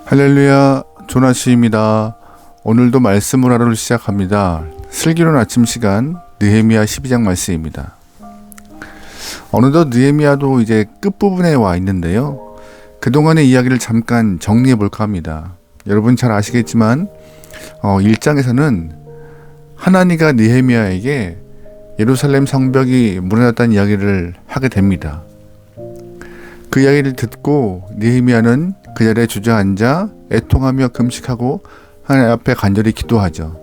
할렐루야, 조나시입니다. 오늘도 말씀을 하루를 시작합니다. 슬기로운 아침 시간 느헤미야 12장 말씀입니다. 어느덧 느헤미야도 이제 끝부분에 와 있는데요. 그동안의 이야기를 잠깐 정리해 볼까 합니다. 여러분 잘 아시겠지만 1장에서는 하나니가 느헤미야에게 예루살렘 성벽이 무너졌다는 이야기를 하게 됩니다. 그 이야기를 듣고 느헤미야는 그 자리에 주저앉아 애통하며 금식하고 하나님 앞에 간절히 기도하죠.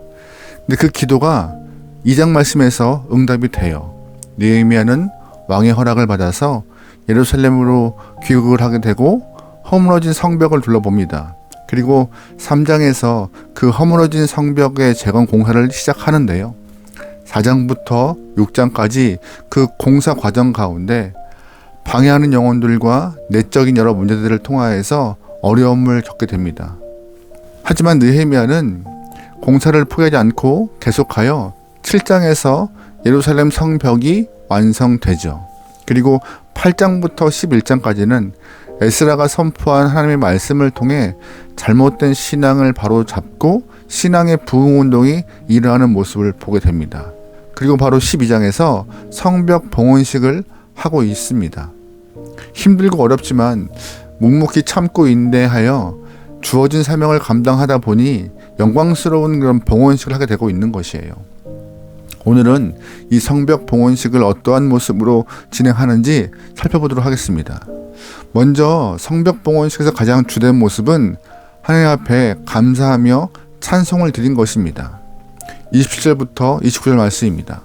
근데 그 기도가 2장 말씀에서 응답이 돼요. 느헤미야는 왕의 허락을 받아서 예루살렘으로 귀국을 하게 되고 허물어진 성벽을 둘러봅니다. 그리고 3장에서 그 허물어진 성벽의 재건 공사를 시작하는데요. 4장부터 6장까지 그 공사 과정 가운데 방해하는 영혼들과 내적인 여러 문제들을 통하여서 어려움을 겪게 됩니다. 하지만 느헤미야는 공사를 포기하지 않고 계속하여 7장에서 예루살렘 성벽이 완성되죠. 그리고 8장부터 11장까지는 에스라가 선포한 하나님의 말씀을 통해 잘못된 신앙을 바로 잡고 신앙의 부흥운동이 일어나는 모습을 보게 됩니다. 그리고 바로 12장에서 성벽 봉헌식을 하고 있습니다. 힘들고 어렵지만 묵묵히 참고 인내하여 주어진 사명을 감당하다 보니 영광스러운 그런 봉헌식을 하게 되고 있는 것이에요. 오늘은 이 성벽 봉헌식을 어떠한 모습으로 진행하는지 살펴보도록 하겠습니다. 먼저 성벽 봉헌식에서 가장 주된 모습은 하나님 앞에 감사하며 찬송을 드린 것입니다. 27절부터 29절 말씀입니다.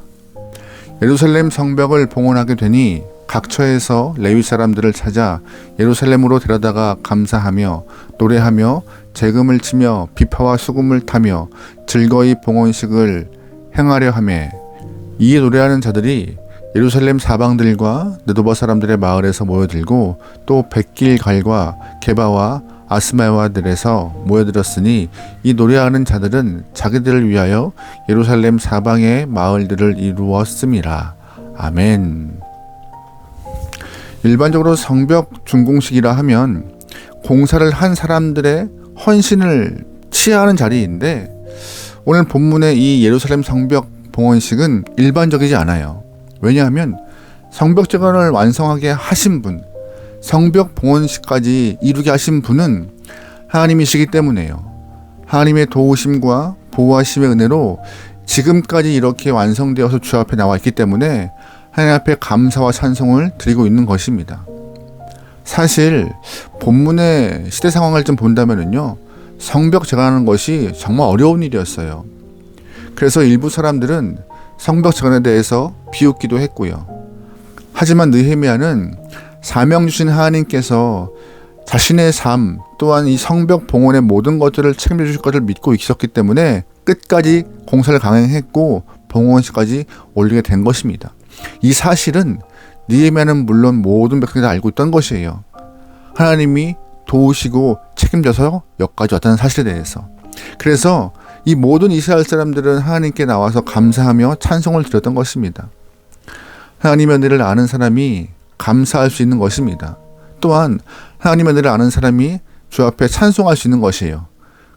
예루살렘 성벽을 봉헌하게 되니 각 처에서 레위 사람들을 찾아 예루살렘으로 데려다가 감사하며 노래하며 재금을 치며 비파와 수금을 타며 즐거이 봉헌식을 행하려 하매, 이에 노래하는 자들이 예루살렘 사방들과 느도바 사람들의 마을에서 모여들고 또 백길갈과 게바와 아스마와들에서 모여들었으니 이 노래하는 자들은 자기들을 위하여 예루살렘 사방의 마을들을 이루었음이라. 아멘. 일반적으로 성벽 준공식이라 하면 공사를 한 사람들의 헌신을 치하하는 자리인데, 오늘 본문의 이 예루살렘 성벽 봉헌식은 일반적이지 않아요. 왜냐하면 성벽 재건을 완성하게 하신 분, 성벽 봉헌식까지 이루게 하신 분은 하나님이시기 때문에요. 하나님의 도우심과 보호하심의 은혜로 지금까지 이렇게 완성되어서 주 앞에 나와 있기 때문에 하나님 앞에 감사와 찬송을 드리고 있는 것입니다. 사실 본문의 시대 상황을 좀 본다면요, 성벽 재건하는 것이 정말 어려운 일이었어요. 그래서 일부 사람들은 성벽 재건에 대해서 비웃기도 했고요. 하지만 느헤미야는 사명 주신 하나님께서 자신의 삶 또한 이 성벽 봉헌의 모든 것들을 책임져 주실 것을 믿고 있었기 때문에 끝까지 공사를 강행했고 봉헌식까지 올리게 된 것입니다. 이 사실은 느헤미야는 물론 모든 백성이 다 알고 있던 것이에요. 하나님이 도우시고 책임져서 여기까지 왔다는 사실에 대해서. 그래서 이 모든 이스라엘 사람들은 하나님께 나와서 감사하며 찬송을 드렸던 것입니다. 하나님의 은혜를 아는 사람이 감사할 수 있는 것입니다. 또한 하나님의 은혜를 아는 사람이 주 앞에 찬송할 수 있는 것이에요.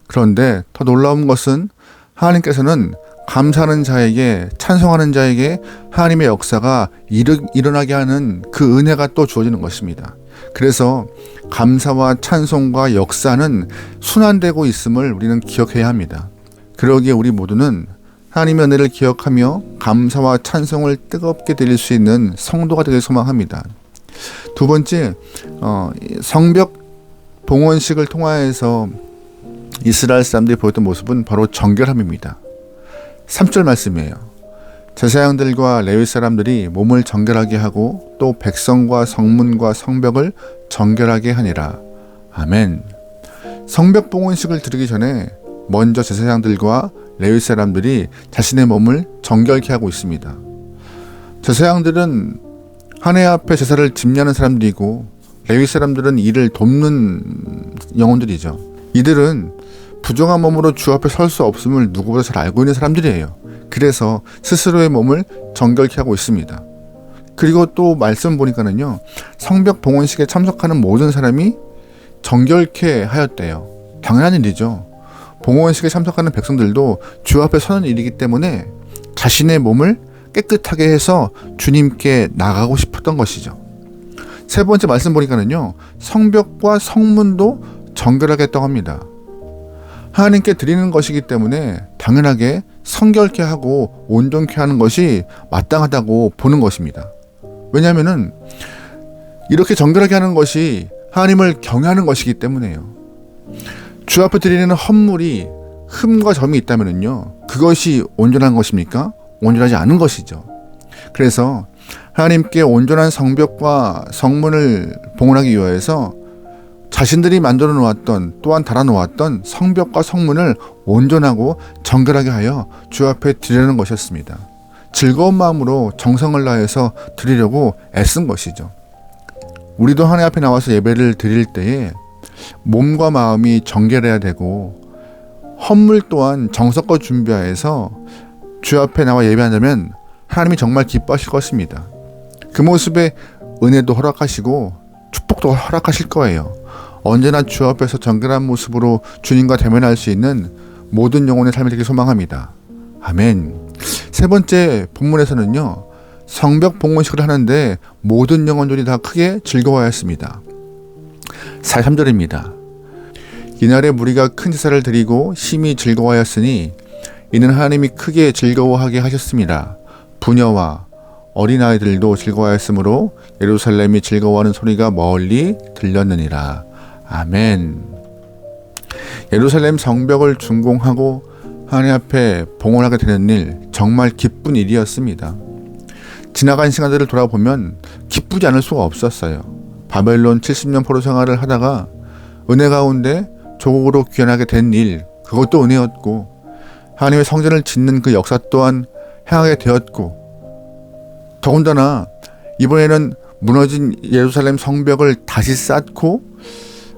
그런데 더 놀라운 것은 하나님께서는 감사하는 자에게, 찬송하는 자에게 하나님의 역사가 일어나게 하는 그 은혜가 또 주어지는 것입니다. 그래서 감사와 찬송과 역사는 순환되고 있음을 우리는 기억해야 합니다. 그러기에 우리 모두는 하나님의 은혜를 기억하며 감사와 찬송을 뜨겁게 드릴 수 있는 성도가 되길 소망합니다. 두 번째, 성벽 봉헌식을 통하여서 이스라엘 사람들이 보였던 모습은 바로 정결함입니다. 3절 말씀이에요. 제사장들과 레위 사람들이 몸을 정결하게 하고 또 백성과 성문과 성벽을 정결하게 하니라. 아멘. 성벽 봉헌식을 드리기 전에 먼저 제사장들과 레위 사람들이 자신의 몸을 정결케 하고 있습니다. 제사장들은 하나님 앞에 제사를 집례하는 사람들이고 레위 사람들은 이를 돕는 영혼들이죠. 이들은 부정한 몸으로 주 앞에 설 수 없음을 누구보다 잘 알고 있는 사람들이에요. 그래서 스스로의 몸을 정결케 하고 있습니다. 그리고 또 말씀 보니까는요, 성벽 봉헌식에 참석하는 모든 사람이 정결케 하였대요. 당연한 일이죠. 봉헌식에 참석하는 백성들도 주 앞에 서는 일이기 때문에 자신의 몸을 깨끗하게 해서 주님께 나가고 싶었던 것이죠. 세 번째 말씀 보니까는요, 성벽과 성문도 정결하게 했다고 합니다. 하나님께 드리는 것이기 때문에 당연하게 성결케 하고 온전케 하는 것이 마땅하다고 보는 것입니다. 왜냐하면은 이렇게 정결하게 하는 것이 하나님을 경외하는 것이기 때문에요. 주 앞에 드리는 헌물이 흠과 점이 있다면요, 그것이 온전한 것입니까? 온전하지 않은 것이죠. 그래서 하나님께 온전한 성벽과 성문을 봉헌하기 위하여서 자신들이 만들어 놓았던, 또한 달아 놓았던 성벽과 성문을 온전하고 정결하게 하여 주 앞에 드리려는 것이었습니다. 즐거운 마음으로 정성을 다해서 드리려고 애쓴 것이죠. 우리도 하나님 앞에 나와서 예배를 드릴 때에 몸과 마음이 정결해야 되고 헌물 또한 정성껏 준비하여서 주 앞에 나와 예배한다면 하나님이 정말 기뻐하실 것입니다. 그 모습에 은혜도 허락하시고 축복도 허락하실 거예요. 언제나 주 앞에서 정결한 모습으로 주님과 대면할 수 있는 모든 영혼의 삶이 되길 소망합니다. 아멘. 세 번째 본문에서는요, 성벽 봉헌식을 하는데 모든 영혼들이 다 크게 즐거워하였습니다. 43절입니다. 이날에 무리가 큰 제사를 드리고 심히 즐거워하였으니 이는 하나님이 크게 즐거워하게 하셨습니다. 부녀와 어린아이들도 즐거워하였으므로 예루살렘이 즐거워하는 소리가 멀리 들렸느니라. 아멘. 예루살렘 성벽을 준공하고 하나님 앞에 봉헌하게 되는 일, 정말 기쁜 일이었습니다. 지나간 시간들을 돌아보면 기쁘지 않을 수가 없었어요. 바벨론 70년 포로 생활을 하다가 은혜 가운데 조국으로 귀환하게 된 일, 그것도 은혜였고, 하나님의 성전을 짓는 그 역사 또한 행하게 되었고, 더군다나 이번에는 무너진 예루살렘 성벽을 다시 쌓고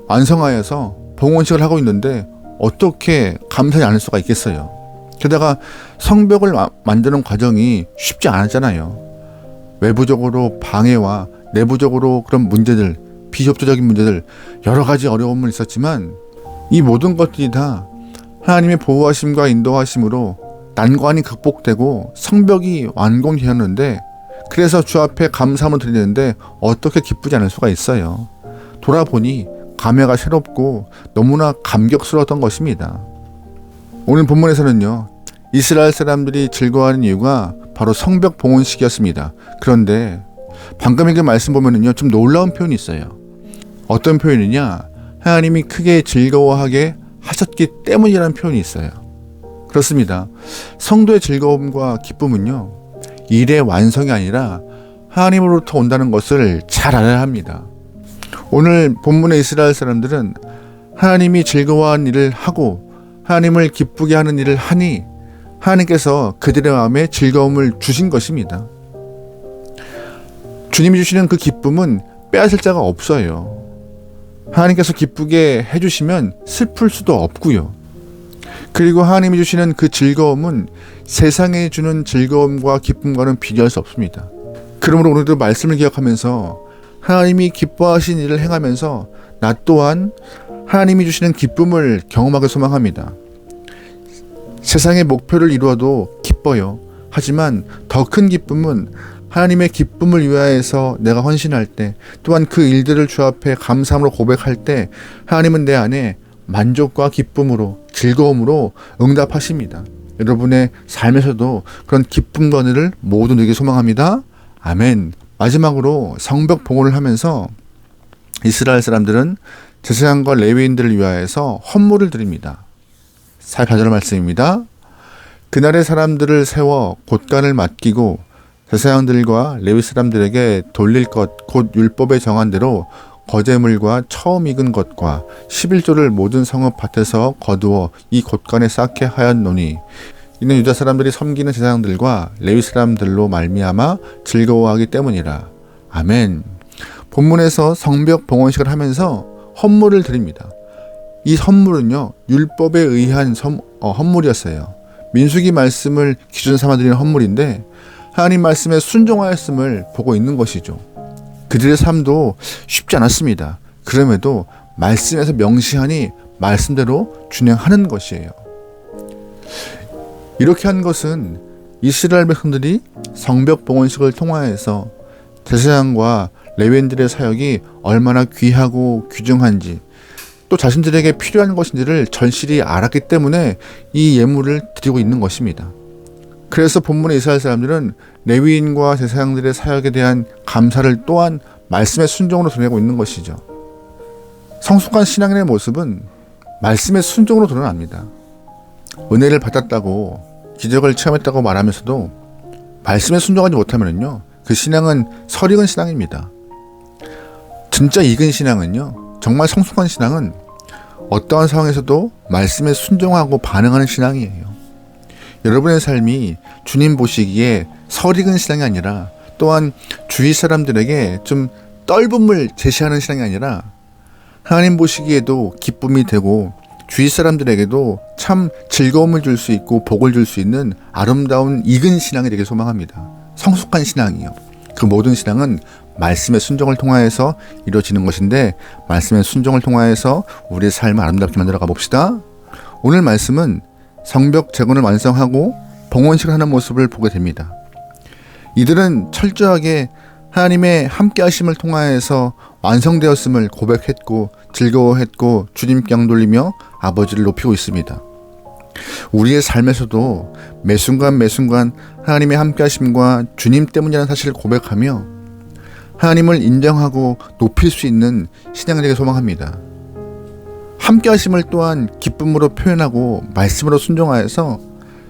완성하여서 봉헌식을 하고 있는데 어떻게 감사하지 않을 수가 있겠어요. 게다가 성벽을 만드는 과정이 쉽지 않았잖아요. 외부적으로 방해와 내부적으로 그런 문제들, 비협조적인 문제들, 여러 가지 어려움은 있었지만 이 모든 것들이 다 하나님의 보호하심과 인도하심으로 난관이 극복되고 성벽이 완공되었는데, 그래서 주 앞에 감사함을 드리는데 어떻게 기쁘지 않을 수가 있어요. 돌아보니 감회가 새롭고 너무나 감격스러웠던 것입니다. 오늘 본문에서는요, 이스라엘 사람들이 즐거워하는 이유가 바로 성벽 봉헌식이었습니다. 그런데 방금 읽은 말씀 보면은요, 좀 놀라운 표현이 있어요. 어떤 표현이냐? 하나님이 크게 즐거워하게 하셨기 때문이라는 표현이 있어요. 그렇습니다. 성도의 즐거움과 기쁨은요, 일의 완성이 아니라 하나님으로부터 온다는 것을 잘 알아야 합니다. 오늘 본문의 이스라엘 사람들은 하나님이 즐거워하는 일을 하고 하나님을 기쁘게 하는 일을 하니 하나님께서 그들의 마음에 즐거움을 주신 것입니다. 주님이 주시는 그 기쁨은 빼앗을 자가 없어요. 하나님께서 기쁘게 해주시면 슬플 수도 없고요. 그리고 하나님이 주시는 그 즐거움은 세상에 주는 즐거움과 기쁨과는 비교할 수 없습니다. 그러므로 오늘도 말씀을 기억하면서 하나님이 기뻐하신 일을 행하면서 나 또한 하나님이 주시는 기쁨을 경험하길 소망합니다. 세상의 목표를 이루어도 기뻐요. 하지만 더 큰 기쁨은 하나님의 기쁨을 위하여서 내가 헌신할 때, 또한 그 일들을 주 앞에 감사함으로 고백할 때 하나님은 내 안에 만족과 기쁨으로, 즐거움으로 응답하십니다. 여러분의 삶에서도 그런 기쁨과 은혜를 모두 누리길 소망합니다. 아멘. 마지막으로 성벽 봉헌을 하면서 이스라엘 사람들은 제사장과 레위인들을 위하여서 헌물을 드립니다. 48절 말씀입니다. 그날의 사람들을 세워 곳간을 맡기고 제사장들과 레위 사람들에게 돌릴 것 곧 율법에 정한 대로 거제물과 처음 익은 것과 11조를 모든 성읍 밭에서 거두어 이 곳간에 쌓게 하였노니 이는 유다 사람들이 섬기는 제사장들과 레위 사람들로 말미암아 즐거워하기 때문이라. 아멘. 본문에서 성벽 봉헌식을 하면서 헌물을 드립니다. 이 헌물은요, 율법에 의한 헌물이었어요. 민수기 말씀을 기준 삼아 드리는 헌물인데 하나님 말씀에 순종하였음을 보고 있는 것이죠. 그들의 삶도 쉽지 않았습니다. 그럼에도 말씀에서 명시하니 말씀대로 준행하는 것이에요. 이렇게 한 것은 이스라엘 백성들이 성벽 봉헌식을 통하여서 제사장과 레위인들의 사역이 얼마나 귀하고 귀중한지, 또 자신들에게 필요한 것인지를 절실히 알았기 때문에 이 예물을 드리고 있는 것입니다. 그래서 본문의 이스라엘 사람들은 레위인과 제사장들의 사역에 대한 감사를 또한 말씀의 순종으로 드러내고 있는 것이죠. 성숙한 신앙인의 모습은 말씀의 순종으로 드러납니다. 은혜를 받았다고, 기적을 체험했다고 말하면서도 말씀에 순종하지 못하면요, 그 신앙은 설익은 신앙입니다. 진짜 익은 신앙은요, 정말 성숙한 신앙은 어떠한 상황에서도 말씀에 순종하고 반응하는 신앙이에요. 여러분의 삶이 주님 보시기에 설익은 신앙이 아니라, 또한 주위 사람들에게 좀 떫음을 제시하는 신앙이 아니라 하나님 보시기에도 기쁨이 되고 주위 사람들에게도 참 즐거움을 줄 수 있고 복을 줄 수 있는 아름다운 익은 신앙이 되길 소망합니다. 성숙한 신앙이요. 그 모든 신앙은 말씀의 순종을 통하여서 이루어지는 것인데, 말씀의 순종을 통하여서 우리의 삶을 아름답게 만들어 가봅시다. 오늘 말씀은 성벽 재건을 완성하고 봉헌식을 하는 모습을 보게 됩니다. 이들은 철저하게 하나님의 함께 하심을 통하여서 완성되었음을 고백했고 즐거워했고 주님께 영돌리며 아버지를 높이고 있습니다. 우리의 삶에서도 매순간 매순간 하나님의 함께 하심과 주님 때문이라는 사실을 고백하며 하나님을 인정하고 높일 수 있는 신앙이 되길 소망합니다. 함께 하심을 또한 기쁨으로 표현하고 말씀으로 순종하여서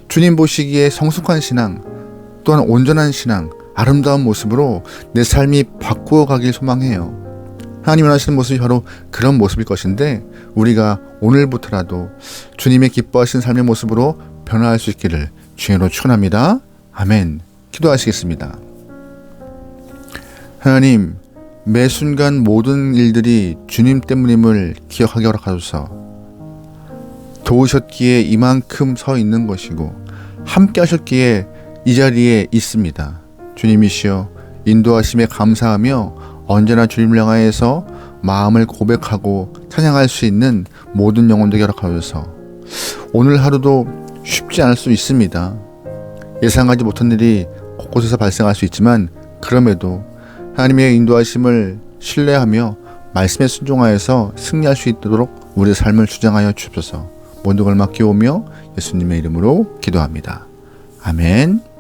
주님 보시기에 성숙한 신앙, 또한 온전한 신앙, 아름다운 모습으로 내 삶이 바꾸어 가길 소망해요. 하나님 원하시는 모습이 바로 그런 모습일 것인데, 우리가 오늘부터라도 주님의 기뻐하시는 삶의 모습으로 변화할 수 있기를 주님으로 축원합니다. 아멘. 기도하시겠습니다. 하나님, 매 순간 모든 일들이 주님 때문임을 기억하게 허락하소서. 도우셨기에 이만큼 서 있는 것이고 함께 하셨기에 이 자리에 있습니다. 주님이시여, 인도하심에 감사하며 언제나 주님을 향하여서 마음을 고백하고 찬양할 수 있는 모든 영혼들에게 허락하소서. 오늘 하루도 쉽지 않을 수 있습니다. 예상하지 못한 일이 곳곳에서 발생할 수 있지만, 그럼에도 하나님의 인도하심을 신뢰하며 말씀에 순종하여서 승리할 수 있도록 우리의 삶을 주장하여 주옵소서. 모든 걸 맡겨오며 예수님의 이름으로 기도합니다. 아멘.